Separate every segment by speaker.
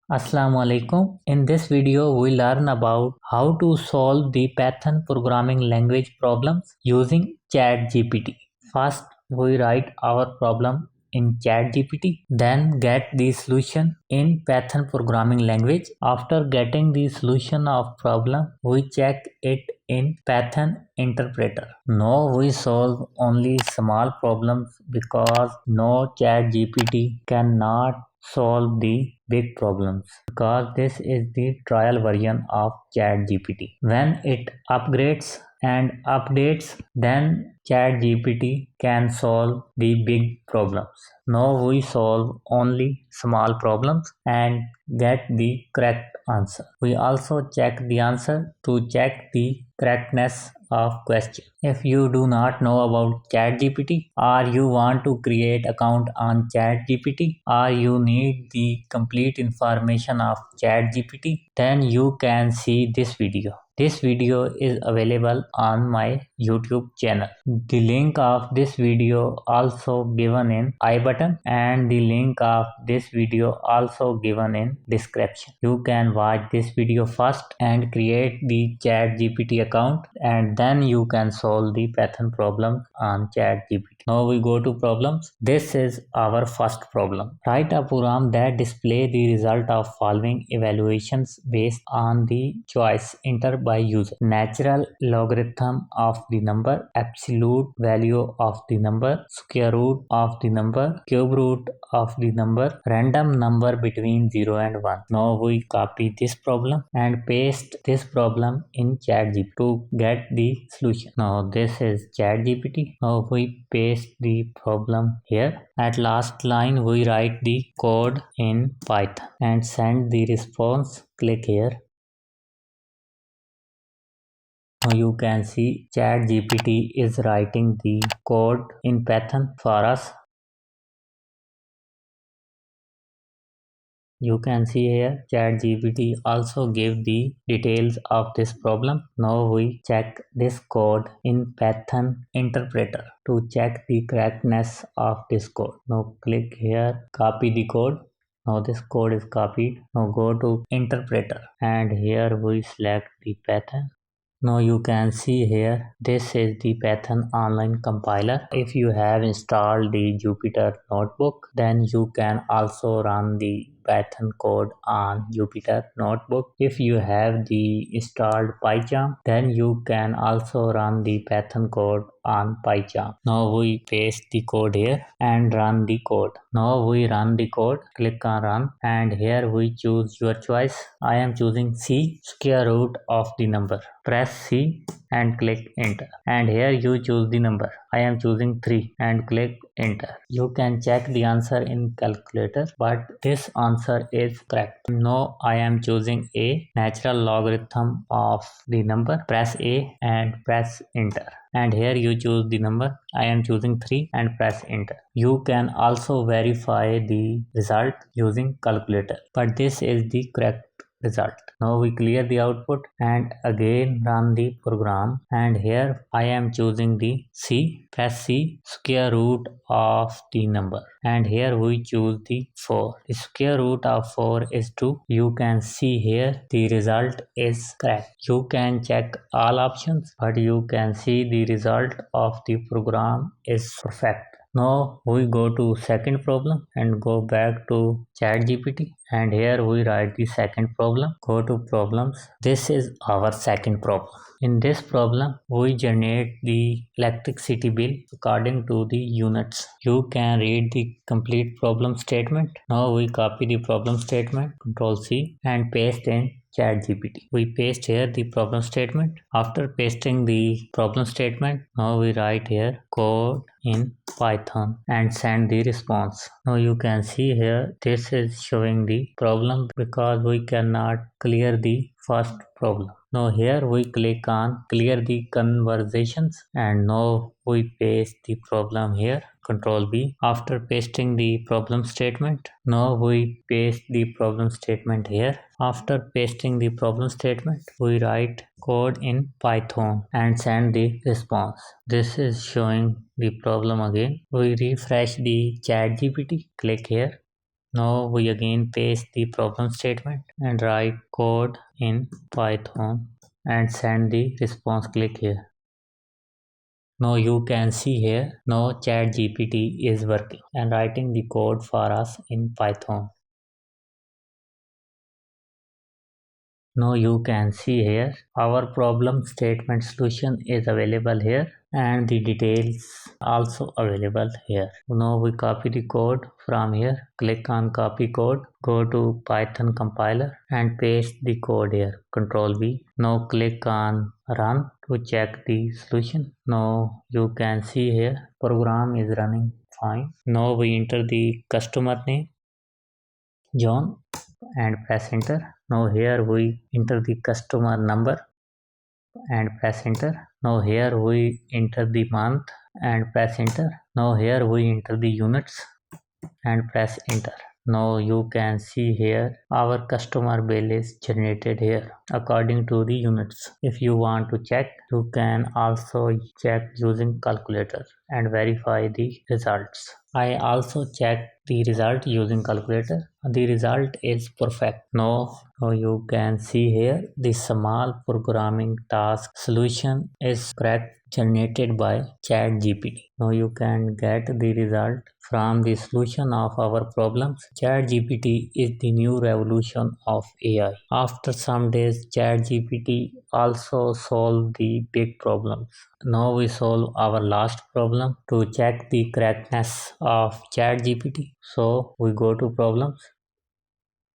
Speaker 1: Assalamu alaikum. In this video, we learn about how to solve the Python programming language problems using Chat GPT. First, we write our problem in Chat GPT, then get the solution in Python programming language. After getting the solution of problem, we check it in Python interpreter. Now we solve only small problems because no Chat GPT cannot solve the big problems because this is the trial version of Chat GPT. When it upgrades and updates, then Chat GPT can solve the big problems. Now we solve only small problems and get the correct answer. We also check the answer to check the correctness of question. If you do not know about ChatGPT or you want to create account on ChatGPT or you need the complete information of ChatGPT, then you can see this video. This video is available on my YouTube channel. The link of this video also given in I button and the link of this video also given in description. You can watch this video first and create the ChatGPT account and then you can solve the Python problem on ChatGPT. Now we go to problems. This is our first problem. Write a program that display the result of following evaluations based on the choice entered by user. Natural logarithm of the number, absolute value of the number, square root of the number, cube root of the number, random number between 0 and 1. Now we copy this problem and paste this problem in ChatGPT to get the solution. Now this is ChatGPT. Now we paste the problem here. At last line we write the code in Python and send the response. Click here. Now you can see ChatGPT is writing the code in Python for us. You can see here ChatGPT also gave the details of this problem. Now we check this code in Python interpreter to check the correctness of this code. Now click here, copy the code. Now this code is copied. Now go to interpreter and here we select the Python. Now you can see here this is the Python online compiler. If you have installed the Jupyter notebook, then you can also run the Python code on Jupyter notebook. If you have the installed PyCharm, then you can also run the Python code on PyCharm. Now we paste the code here and run the code. Now we run the code, click on run and here we choose your choice. I am choosing C, square root of the number. Press C and click enter and here you choose the number. I am choosing 3 and click enter. You can check the answer in calculator but this answer is correct. Now I am choosing A, natural logarithm of the number. Press A and press enter and here you choose the number. I am choosing 3 and press enter. You can also verify the result using calculator but this is the correct result. Now we clear the output and again run the program and here I am choosing the C, press C, square root of the number and here we choose the 4. The square root of 4 is 2. You can see here the result is correct. You can check all options but you can see the result of the program is perfect. Now we go to second problem and go back to ChatGPT and here we write the second problem. Go to problems. This is our second problem. In this problem, we generate the electricity bill according to the units. You can read the complete problem statement. Now we copy the problem statement, Control C and paste in ChatGPT. We paste here the problem statement. After pasting the problem statement, now we write here code in Python and send the response. Now you can see here this is showing the problem because we cannot clear the first problem. Now here we click on clear the conversations and now we paste the problem here. Control B. After pasting the problem statement, now we paste the problem statement here. After pasting the problem statement, we write code in Python and send the response. This is showing the problem again. We refresh the ChatGPT. Click here. Now we again paste the problem statement and write code in Python and send the response. Click here. Now you can see here, now Chat GPT is working and writing the code for us in Python. Now you can see here, our problem statement solution is available here and the details also available here. Now we copy the code from here, click on copy code, go to Python compiler and paste the code here, Control V. Now click on run to check the solution. Now you can see here, program is running fine. Now we enter the customer name, John, and press enter. Now here we enter the customer number and press enter. Now here we enter the month and press enter. Now here we enter the units and press enter. Now you can see here our customer bill is generated here according to the units. If you want to check, you can also check using calculator and verify the results. I also checked the result using calculator. The result is perfect. Now you can see here the small programming task solution is correct generated by Chat GPT. Now you can get the result from the solution of our problems. Chat GPT is the new revolution of AI. After some days, Chat GPT also solved the big problems. Now we solve our last problem to check the correctness of Chat GPT. So we go to problems.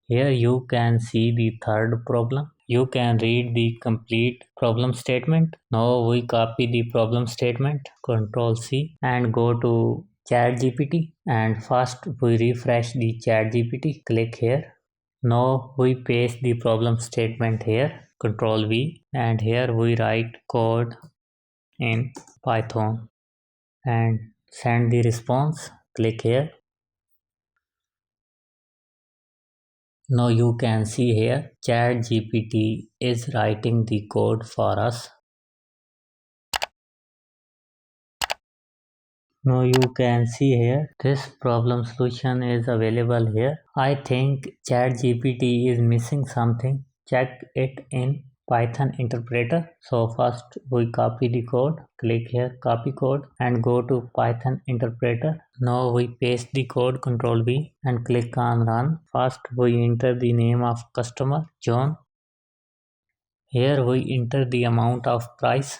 Speaker 1: Here you can see the third problem. You can read the complete problem statement. Now we copy the problem statement, Control C, and go to Chat GPT. And first we refresh the Chat GPT. Click here. Now we paste the problem statement here, Control V, and here we write code in Python and send the response. Click here. Now you can see here Chat GPT is writing the code for us. Now you can see here this problem solution is available here. I think Chat GPT is missing something. Check it in Python interpreter. So first we copy the code, click here copy code and go to Python interpreter. Now we paste the code, Control V, and click on run. First we enter the name of customer, John. Here we enter the amount of price.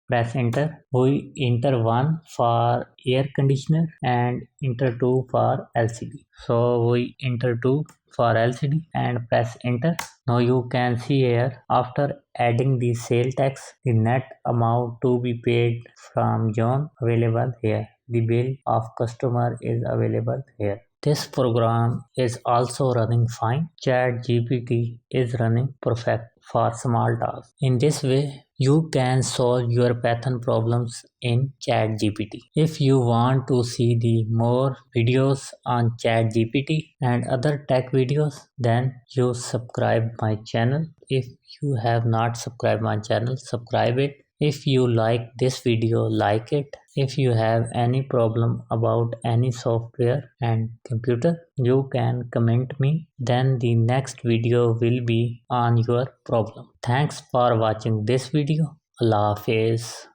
Speaker 1: Press enter. We enter 1 for air conditioner and enter 2 for LCD. So we enter 2 for LCD and press enter. Now you can see here after adding the sale tax, the net amount to be paid from John available here. The bill of customer is available here. This program is also running fine. Chat GPT is running perfect for small tasks. In this way, you can solve your Python problems in Chat GPT. If you want to see the more videos on Chat GPT and other tech videos, then you subscribe my channel. If you have not subscribed my channel, subscribe it. If you like this video, like it. If you have any problem about any software and computer, you can comment me. Then the next video will be on your problem. Thanks for watching this video. Allah Hafiz.